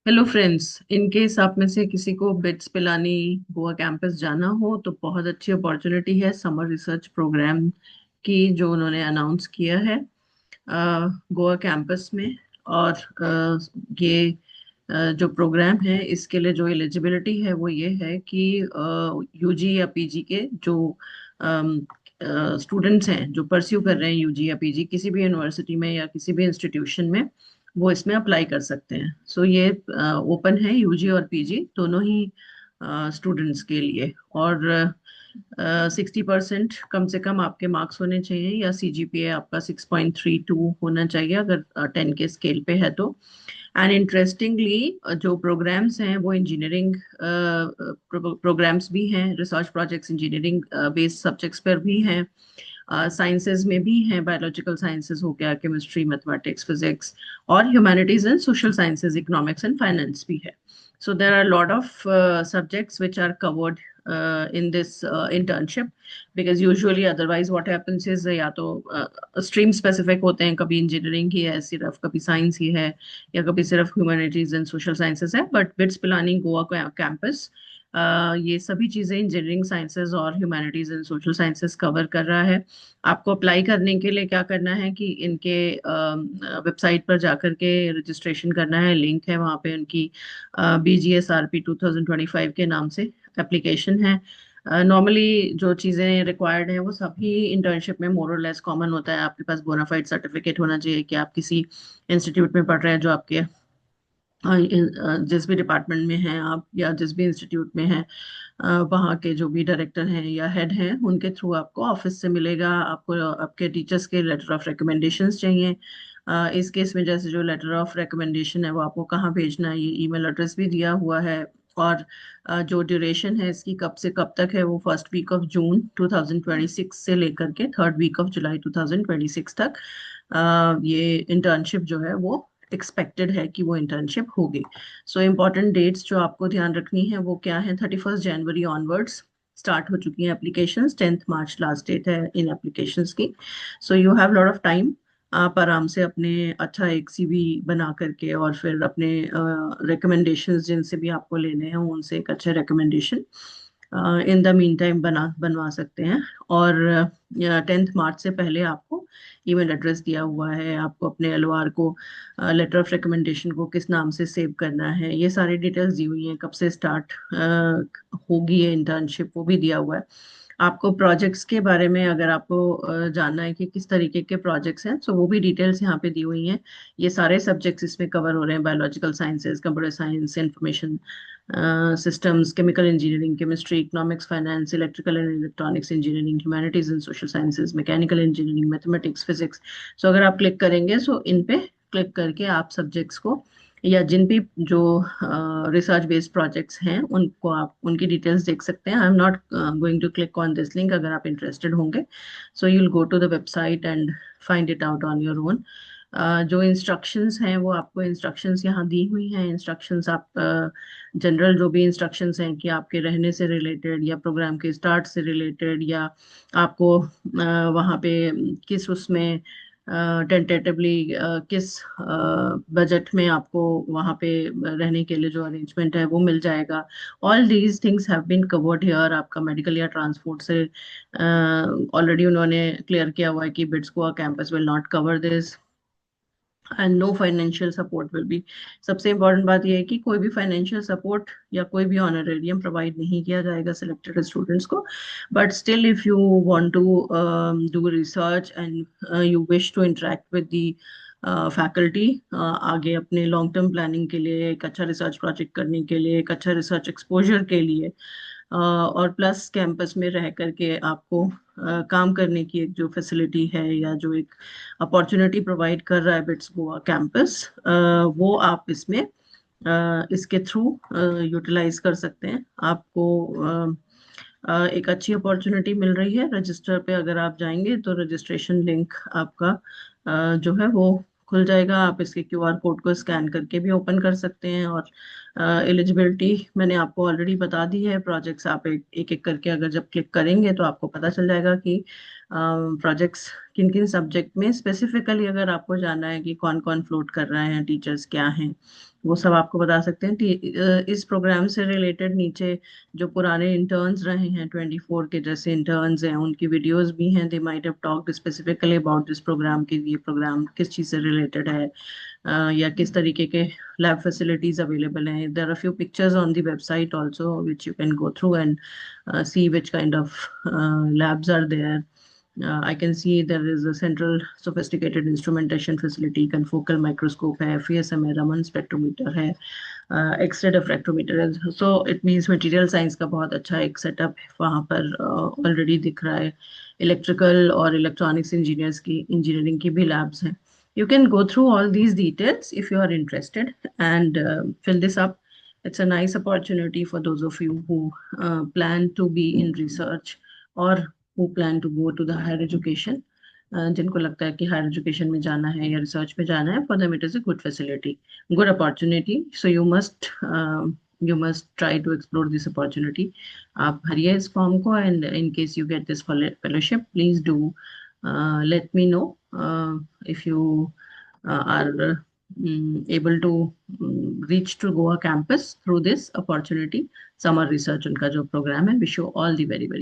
Hello friends. In case आप में से किसी को बिट्स पिलानी गोवा कैंपस जाना हो तो बहुत अच्छी अपॉर्चुनिटी है समर रिसर्च प्रोग्राम की जो उन्होंने अनाउंस किया है गोवा कैंपस में। और ये जो प्रोग्राम है इसके लिए जो एलिजिबिलिटी है वो ये है कि यूजी या पीजी के जो स्टूडेंट्स हैं जो परस्यू कर रहे हैं यूजी या पीजी किसी भी यूनिवर्सिटी में या किसी भी इंस्टीट्यूशन में वो इसमें अप्लाई कर सकते हैं। सो ये ओपन है यूजी और पीजी दोनों ही स्टूडेंट्स के लिए। और 60% कम से कम आपके मार्क्स होने चाहिए या सीजीपीए आपका 6.32 होना चाहिए अगर 10 के स्केल पे है तो। एंड इंटरेस्टिंगली जो प्रोग्राम्स हैं वो इंजीनियरिंग प्रोग्राम्स भी हैं, research projects engineering based subjects पर भी हैं, साइंसेज में भी हैं, बायोलॉजिकल साइंसेज हो गया, केमिस्ट्री, मैथमेटिक्स, फिजिक्स, और humanities and social sciences, economics and finance भी है। So there are a lot of subjects which are covered in this internship, because usually otherwise what happens is या तो stream specific होते हैं, कभी engineering ही है सिर्फ, कभी साइंस ही है, या कभी सिर्फ ह्यूमैनिटीज एंड सोशल साइंसेज है। But bits Pilani Goa campus ये सभी चीजें इंजीनियरिंग साइंसेज और humanities and social sciences cover कर रहा है। आपको अप्लाई करने के लिए क्या करना है कि इनके वेबसाइट पर जाकर के रजिस्ट्रेशन करना है, लिंक है वहाँ पे उनकी BGSRP 2025 के नाम से एप्लीकेशन है। नॉर्मली जो चीज़ें रिक्वायर्ड हैं वो सभी इंटर्नशिप में मोर और लेस कॉमन होता है। आपके पास बोनाफाइड सर्टिफिकेट होना चाहिए कि आप किसी इंस्टीट्यूट में पढ़ रहे हैं जो आपके जिस भी डिपार्टमेंट में हैं आप, या जिस भी इंस्टीट्यूट में हैं वहाँ के जो भी डायरेक्टर हैं या हेड हैं उनके थ्रू आपको ऑफिस से मिलेगा। आपको आपके टीचर्स के लेटर ऑफ रिकमेंडेशंस चाहिए। इस केस में जैसे जो लेटर ऑफ रिकमेंडेशन है वो आपको कहाँ भेजना है, ये ईमेल एड्रेस भी दिया हुआ है। और जो ड्यूरेशन है इसकी कब से कब तक है वो फर्स्ट वीक ऑफ जून 2026 से लेकर के थर्ड वीक ऑफ जुलाई 2026 तक ये इंटर्नशिप जो है वो एक्सपेक्टेड है कि वो इंटर्नशिप होगी। सो इम्पोर्टेंट डेट्स जो आपको ध्यान रखनी है वो क्या है, 31 जनवरी ऑनवर्ड्स स्टार्ट हो चुकी हैं एप्लीकेशंस, 10th मार्च लास्ट डेट है इन एप्लीकेशंस की। So you have lot of time. आप आराम से अपने अच्छा एक सीवी बना करके और फिर अपने रिकमेंडेशंस जिनसे भी आपको लेने हैं उनसे एक अच्छे recommendation in the mean time बनवा सकते हैं। और 10th मार्च से पहले आपको ईमेल एड्रेस दिया हुआ है, आपको अपने एलओआर को, लेटर ऑफ रिकमेंडेशन को किस नाम से सेव करना है, ये सारी डिटेल्स दी हुई हैं। कब से स्टार्ट होगी ये इंटर्नशिप वो भी दिया हुआ है। आपको प्रोजेक्ट्स के बारे में अगर आपको जानना है कि किस तरीके के प्रोजेक्ट्स हैं तो वो भी डिटेल्स यहाँ पे दी हुई हैं। ये सारे सब्जेक्ट्स इसमें कवर हो रहे हैं, biological sciences, computer science, information systems, chemical engineering, chemistry, economics, finance, electrical and electronics engineering, humanities and social sciences, mechanical engineering, mathematics, physics. So अगर आप क्लिक करेंगे सो इन पे क्लिक करके आप सब्जेक्ट्स को या जिन भी जो रिसर्च बेस्ड प्रोजेक्ट्स हैं उनको आप उनकी डिटेल्स देख सकते हैं। I am not going to click on this link, अगर आप इंटरेस्टेड होंगे so you will go to the website and find it out on your own. जो इंस्ट्रक्शंस हैं वो आपको इंस्ट्रक्शंस यहाँ दी हुई हैं। इंस्ट्रक्शंस आप जनरल जो भी इंस्ट्रक्शंस हैं कि आपके रहने से रिलेटेड या प्रोग्राम के स्टार्ट से रिलेटेड, या आपको वहाँ पे किस उसमें टेंटेटिवली किस बजट में आपको वहाँ पे रहने के लिए जो अरेंजमेंट है वो मिल जाएगा। All these things have been covered here. आपका मेडिकल या ट्रांसपोर्ट से ऑलरेडी उन्होंने क्लियर किया हुआ है कि BITS Goa campus will not cover this, and no financial support will be. सबसे इम्पोर्टेंट बात यह है कि कोई भी फाइनेंशियल सपोर्ट या कोई भी ऑनरेरियम प्रोवाइड नहीं किया जाएगा सिलेक्टेड स्टूडेंट्स को। But still if you want to do research and you wish to interact with the faculty आगे अपने लॉन्ग टर्म प्लानिंग के लिए, एक अच्छा रिसर्च प्रोजेक्ट करने के लिए, एक अच्छा रिसर्च एक्सपोजर के लिए, और प्लस कैंपस में रह करके आपको काम करने की एक जो फैसिलिटी है या जो एक अपॉर्चुनिटी प्रोवाइड कर रहा है बिट्स गोवा कैंपस, वो आप इसमें इसके थ्रू यूटिलाइज कर सकते हैं। आपको एक अच्छी अपॉर्चुनिटी मिल रही है। रजिस्टर पे अगर आप जाएंगे तो रजिस्ट्रेशन लिंक आपका जो है वो खुल जाएगा। आप इसके क्यूआर कोड को स्कैन करके भी ओपन कर सकते हैं। और एलिजिबिलिटी मैंने आपको ऑलरेडी बता दी है। प्रोजेक्ट्स आप एक एक करके अगर जब क्लिक करेंगे तो आपको पता चल जाएगा कि प्रोजेक्ट्स किन किन सब्जेक्ट में स्पेसिफिकली अगर आपको जानना है कि कौन कौन फ्लोट कर रहे हैं, टीचर्स क्या हैं, वो सब आपको बता सकते हैं। इस प्रोग्राम से रिलेटेड नीचे जो पुराने इंटर्न्स रहे हैं 24 के जैसे इंटर्न्स हैं, उनकी वीडियोस भी हैं। They might have talked specifically about this program, कि ये प्रोग्राम किस चीज़ से रिलेटेड है, या किस तरीके के लैब फैसिलिटीज अवेलेबल हैं। There are few pictures on the website also which you can go through and see which kind of labs are there. I can see there is a central sophisticated instrumentation facility, confocal microscope है, FESM है, Raman spectrometer है, X-ray diffractometer है। So it means material science का बहुत अच्छा एक setup वहाँ पर ऑलरेडी दिख रहा है। इलेक्ट्रिकल और इलेक्ट्रॉनिक्स इंजीनियरिंग की भी लैब्स हैं। You can go through all these details if you are interested and fill this up. It's a nice opportunity for those of you who plan to be in research or who plan to go to the higher education. जिनको लगता है कि higher education में जाना है या research में जाना है, for them it is a good facility, good opportunity. So you must try to explore this opportunity. आप भरिए इस फॉर्म को, and in case you get this fellowship, please do let me know if you are able to reach to Goa campus through this opportunity, summer research उनका जो program है। Wish you all the very very